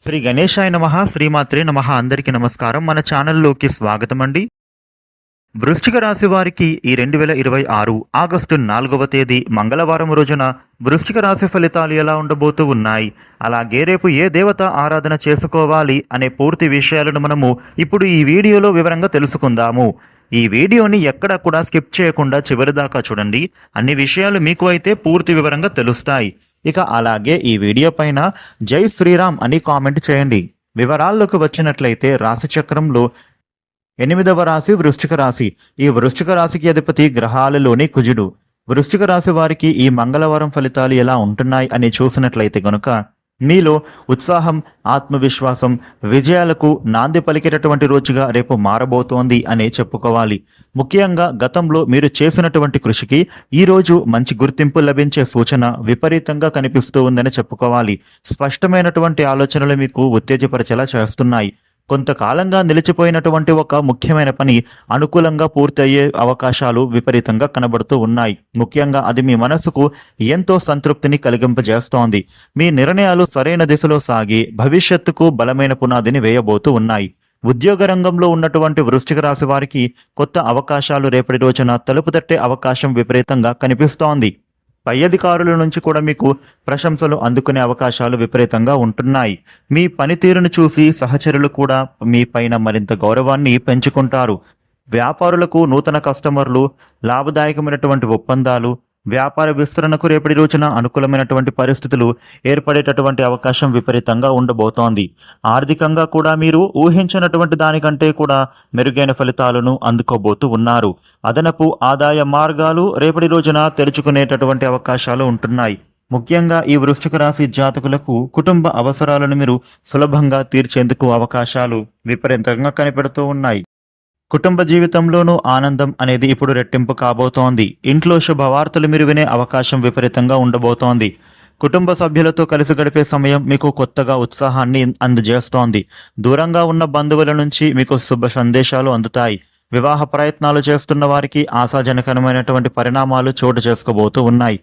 శ్రీ గణేశాయ నమః శ్రీమాత్రే నమః అందరికీ నమస్కారం. మన ఛానల్లోకి స్వాగతం అండి. వృశ్చిక రాశి వారికి ఈ 2026 ఆగస్టు 4వ తేదీ మంగళవారం రోజున వృశ్చిక రాశి ఫలితాలు ఎలా ఉండబోతూ ఉన్నాయి, అలాగే రేపు ఏ దేవత ఆరాధన చేసుకోవాలి అనే పూర్తి విషయాలను మనము ఇప్పుడు ఈ వీడియోలో వివరంగా తెలుసుకుందాము. ఈ వీడియోని ఎక్కడ కూడా స్కిప్ చేయకుండా చివరి దాకా చూడండి. అన్ని విషయాలు మీకు అయితే పూర్తి వివరంగా తెలుస్తాయి. ఇక అలాగే ఈ వీడియో పైన జై శ్రీరామ్ అని కామెంట్ చేయండి. వివరాల్లోకి వచ్చినట్లయితే రాశి చక్రంలో 8వ రాశి వృశ్చిక రాశి. ఈ వృశ్చిక రాశికి అధిపతి గ్రహాలలోని కుజుడు. వృశ్చిక రాశి వారికి ఈ మంగళవారం ఫలితాలు ఎలా ఉంటున్నాయి అని చూసినట్లయితే గనుక మీలో ఉత్సాహం, ఆత్మవిశ్వాసం, విజయాలకు నాంది పలికేటటువంటి రోజుగా రేపు మారబోతోంది అనే చెప్పుకోవాలి. ముఖ్యంగా గతంలో మీరు చేసినటువంటి కృషికి ఈరోజు మంచి గుర్తింపు లభించే సూచన విపరీతంగా కనిపిస్తూ ఉందని చెప్పుకోవాలి. స్పష్టమైనటువంటి ఆలోచనలు మీకు ఉత్తేజపరిచేలా చేస్తున్నాయి. కొంతకాలంగా నిలిచిపోయినటువంటి ఒక ముఖ్యమైన పని అనుకూలంగా పూర్తి అయ్యే అవకాశాలు విపరీతంగా కనబడుతూ ఉన్నాయి. ముఖ్యంగా అది మీ మనసుకు ఎంతో సంతృప్తిని కలిగింపజేస్తోంది. మీ నిర్ణయాలు సరైన దిశలో సాగి భవిష్యత్తుకు బలమైన పునాదిని వేయబోతూ ఉన్నాయి. ఉద్యోగ రంగంలో ఉన్నటువంటి వృశ్చిక రాశి వారికి కొత్త అవకాశాలు రేపటి రోజున తలుపు తట్టే అవకాశం విపరీతంగా కనిపిస్తోంది. పై అధికారుల నుంచి కూడా మీకు ప్రశంసలు అందుకునే అవకాశాలు విపరీతంగా ఉంటున్నాయి. మీ పనితీరును చూసి సహచరులు కూడా మీ పైన మరింత గౌరవాన్ని పెంచుకుంటారు. వ్యాపారులకు నూతన కస్టమర్లు, లాభదాయకమైనటువంటి ఒప్పందాలు, వ్యాపార విస్తరణకు రేపటి రోజున అనుకూలమైనటువంటి పరిస్థితులు ఏర్పడేటటువంటి అవకాశం విపరీతంగా ఉండబోతోంది. ఆర్థికంగా కూడా మీరు ఊహించినటువంటి దానికంటే కూడా మెరుగైన ఫలితాలను అందుకోబోతూ ఉన్నారు. అదనపు ఆదాయ మార్గాలు రేపటి రోజున తెరుచుకునేటటువంటి అవకాశాలు ఉంటున్నాయి. ముఖ్యంగా ఈ వృశ్చిక రాశి జాతకులకు కుటుంబ అవసరాలను మీరు సులభంగా తీర్చేందుకు అవకాశాలు విపరీతంగా కనిపెడుతూ ఉన్నాయి. కుటుంబ జీవితంలోనూ ఆనందం అనేది ఇప్పుడు రెట్టింపు కాబోతోంది. ఇంట్లో శుభవార్తలు మీరు వినే అవకాశం విపరీతంగా ఉండబోతోంది. కుటుంబ సభ్యులతో కలిసి గడిపే సమయం మీకు కొత్తగా ఉత్సాహాన్ని అందజేస్తోంది. దూరంగా ఉన్న బంధువుల నుంచి మీకు శుభ సందేశాలు అందుతాయి. వివాహ ప్రయత్నాలు చేస్తున్న వారికి ఆశాజనకరమైనటువంటి పరిణామాలు చోటు చేసుకోబోతూ ఉన్నాయి.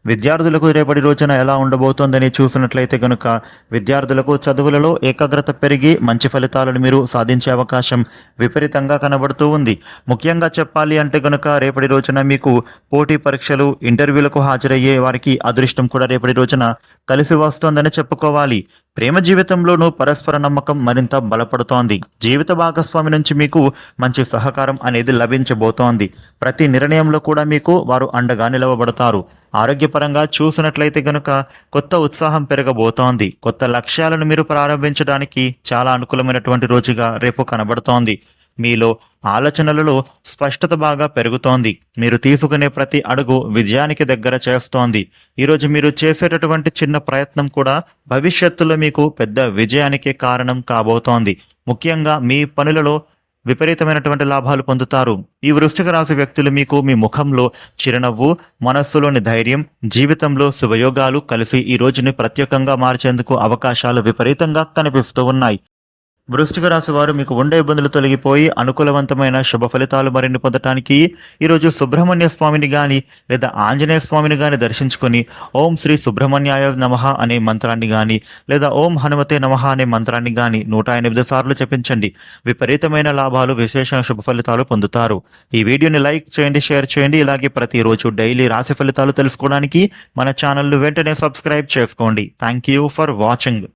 విద్యార్థులకు రేపటి రోజున ఎలా ఉండబోతోందని చూసినట్లయితే కనుక విద్యార్థులకు చదువులలో ఏకాగ్రత పెరిగి మంచి ఫలితాలను మీరు సాధించే అవకాశం విపరీతంగా కనబడుతూ ఉంది. ముఖ్యంగా చెప్పాలి అంటే కనుక రేపటి రోజున మీకు పోటీ పరీక్షలు, ఇంటర్వ్యూలకు హాజరయ్యే వారికి అదృష్టం కూడా రేపటి రోజున కలిసి వస్తోందని చెప్పుకోవాలి. ప్రేమ జీవితంలోనూ పరస్పర నమ్మకం మరింత బలపడుతోంది. జీవిత భాగస్వామి నుంచి మీకు మంచి సహకారం అనేది లభించబోతోంది. ప్రతి నిర్ణయంలో కూడా మీకు వారు అండగా నిలవబడతారు. ఆరోగ్యపరంగా చూసినట్లయితే గనుక కొత్త ఉత్సాహం పెరగబోతోంది. కొత్త లక్ష్యాలను మీరు ప్రారంభించడానికి చాలా అనుకూలమైనటువంటి రోజుగా రేపు కనబడుతోంది. మీలో ఆలోచనలలో స్పష్టత బాగా పెరుగుతోంది. మీరు తీసుకునే ప్రతి అడుగు విజయానికి దగ్గర చేస్తోంది. ఈరోజు మీరు చేసేటటువంటి చిన్న ప్రయత్నం కూడా భవిష్యత్తులో మీకు పెద్ద విజయానికి కారణం కాబోతోంది. ముఖ్యంగా మీ పనులలో విపరీతమైనటువంటి లాభాలు పొందుతారు. ఈ వృశ్చిక రాశి వ్యక్తులు మీకు మీ ముఖంలో చిరునవ్వు, మనస్సులోని ధైర్యం, జీవితంలో శుభయోగాలు కలిసి ఈ రోజుని ప్రత్యేకంగా మార్చేందుకు అవకాశాలు విపరీతంగా కనిపిస్తూ ఉన్నాయి. వృశ్చిక రాశి వారు మీకు ఉండే ఇబ్బందులు తొలగిపోయి అనుకూలవంతమైన శుభ ఫలితాలు మరిన్ని పొందటానికి ఈరోజు సుబ్రహ్మణ్య స్వామిని గాని లేదా ఆంజనేయ స్వామిని గాని దర్శించుకొని ఓం శ్రీ సుబ్రహ్మణ్యాయ నమః అనే మంత్రాన్ని గాని లేదా ఓం హనుమతే నమః అనే మంత్రాన్ని గాని 108 సార్లు జపించండి. విపరీతమైన లాభాలు, విశేష శుభ ఫలితాలు పొందుతారు. ఈ వీడియోని లైక్ చేయండి, షేర్ చేయండి. ఇలాగే ప్రతిరోజు డైలీ రాశి ఫలితాలు తెలుసుకోవడానికి మన ఛానల్ను వెంటనే సబ్స్క్రైబ్ చేసుకోండి. Thank you for watching.